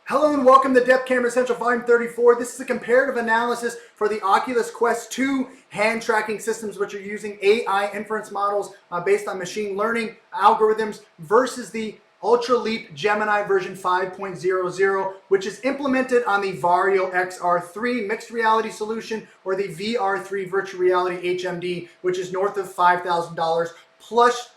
Hello and welcome to Depth Camera Essential Volume 34. This is a comparative analysis for the Oculus Quest 2 hand tracking systems, which are using AI inference models based on machine learning algorithms versus the UltraLeap Gemini version 5.00, which is implemented on the Vario XR3 mixed reality solution or the VR3 virtual reality HMD, which is north of $5,000 plus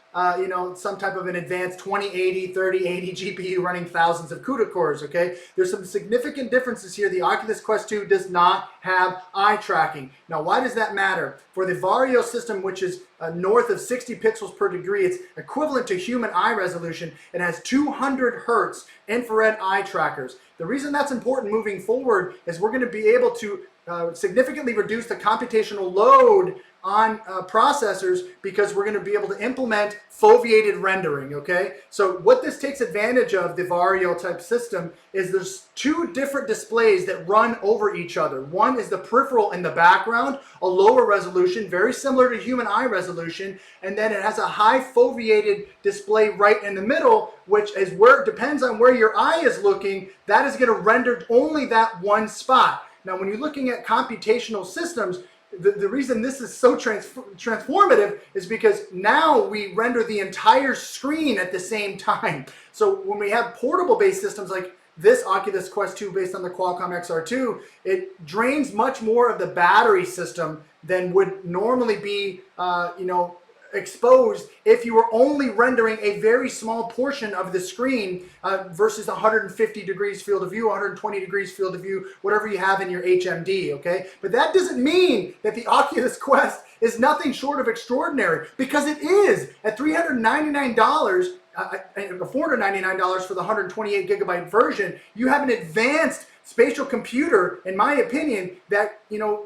some type of an advanced 2080, 3080 GPU running thousands of CUDA cores, okay? There's some significant differences here. The Oculus Quest 2 does not have eye tracking. Now, why does that matter? For the Vario system, which is north of 60 pixels per degree, it's equivalent to human eye resolution. It has 200 hertz infrared eye trackers. The reason that's important moving forward is we're going to be able to significantly reduce the computational load on processors because we're going to be able to implement foveated rendering, okay? So what this takes advantage of, the Vario type system, is there's two different displays that run over each other. One is the peripheral in the background, a lower resolution, very similar to human eye resolution, and then it has a high foveated display right in the middle, which is where it depends on where your eye is looking, that is going to render only that one spot. Now, when you're looking at computational systems, the reason this is so transformative is because now we render the entire screen at the same time. So when we have portable-based systems like this Oculus Quest 2 based on the Qualcomm XR2, it drains much more of the battery system than would normally be, exposed if you were only rendering a very small portion of the screen versus 150 degrees field of view, 120 degrees field of view, whatever you have in your HMD, okay? But that doesn't mean that the Oculus Quest is nothing short of extraordinary, because it is. At $399, $499 for the 128 gigabyte version, you have an advanced spatial computer, in my opinion, that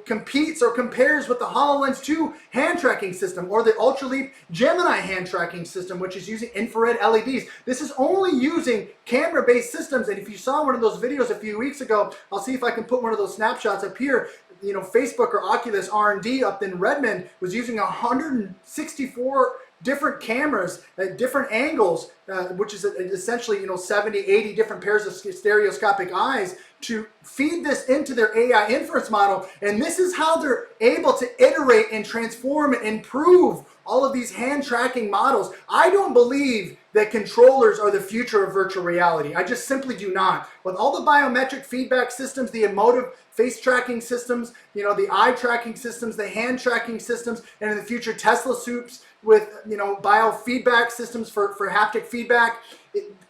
competes or compares with the HoloLens 2 hand tracking system or the UltraLeap Gemini hand tracking system, which is using infrared LEDs. This is only using camera-based systems, and if you saw one of those videos a few weeks ago, I'll see if I can put one of those snapshots up here. Facebook or Oculus R&D up in Redmond was using 164 different cameras at different angles, which is essentially 70, 80 different pairs of stereoscopic eyes to feed this into their AI inference model. And this is how they're able to iterate and transform and improve all of these hand tracking models. I don't believe that controllers are the future of virtual reality. I just simply do not. With all the biometric feedback systems, the emotive face tracking systems, the eye tracking systems, the hand tracking systems, and in the future Tesla suits with biofeedback systems for haptic feedback.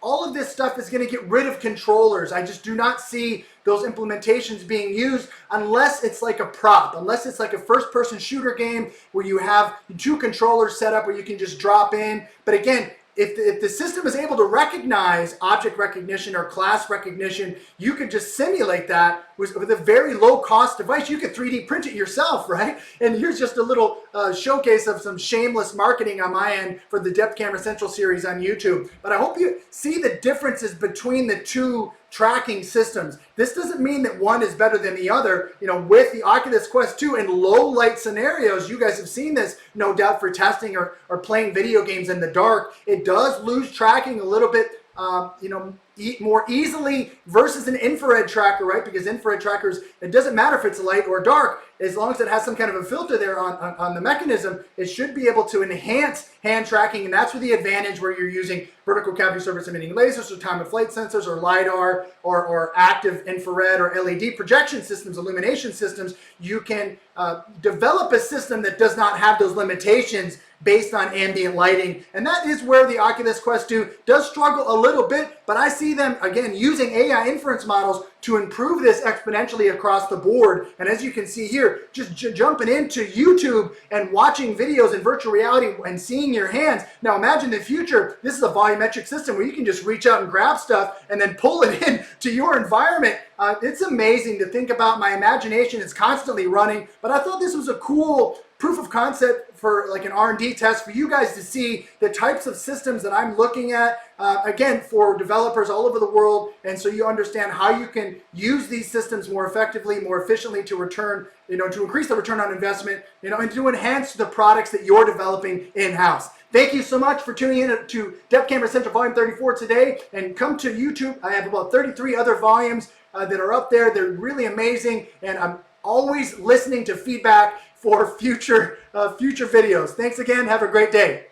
All of this stuff is going to get rid of controllers. I just do not see those implementations being used unless it's like a prop, unless it's like a first-person shooter game where you have two controllers set up where you can just drop in. But again, if the system is able to recognize object recognition or class recognition, you could just simulate that with a very low-cost device. You could 3D print it yourself, right? And here's just a little showcase of some shameless marketing on my end for the Depth Camera Central series on YouTube. But I hope you see the differences between the two tracking systems. This doesn't mean that one is better than the other. With the Oculus Quest 2 in low light scenarios, you guys have seen this, no doubt, for testing or playing video games in the dark. It does lose tracking a little bit, more easily versus an infrared tracker, right? Because infrared trackers, it doesn't matter if it's light or dark, as long as it has some kind of a filter there on the mechanism, it should be able to enhance hand tracking, and that's where the advantage where you're using vertical cavity surface emitting lasers or time of flight sensors or LiDAR or active infrared or LED projection systems, illumination systems. You can develop a system that does not have those limitations based on ambient lighting, and that is where the Oculus Quest 2 does struggle a little bit, but I see them, again, using AI inference models to improve this exponentially across the board. And as you can see here, just jumping into YouTube and watching videos in virtual reality and seeing your hands. Now imagine in the future, this is a volumetric system where you can just reach out and grab stuff and then pull it in to your environment. It's amazing to think about. My imagination is constantly running, but I thought this was a cool proof of concept for like an R&D test for you guys to see the types of systems that I'm looking at, again, for developers all over the world, and so you understand how you can use these systems more effectively, more efficiently to return, to increase the return on investment, and to enhance the products that you're developing in-house. Thank you so much for tuning in to Depth Camera Essential Volume 34 today, and come to YouTube. I have about 33 other volumes that are up there. They're really amazing, and I'm always listening to feedback for future videos. Thanks again. Have a great day.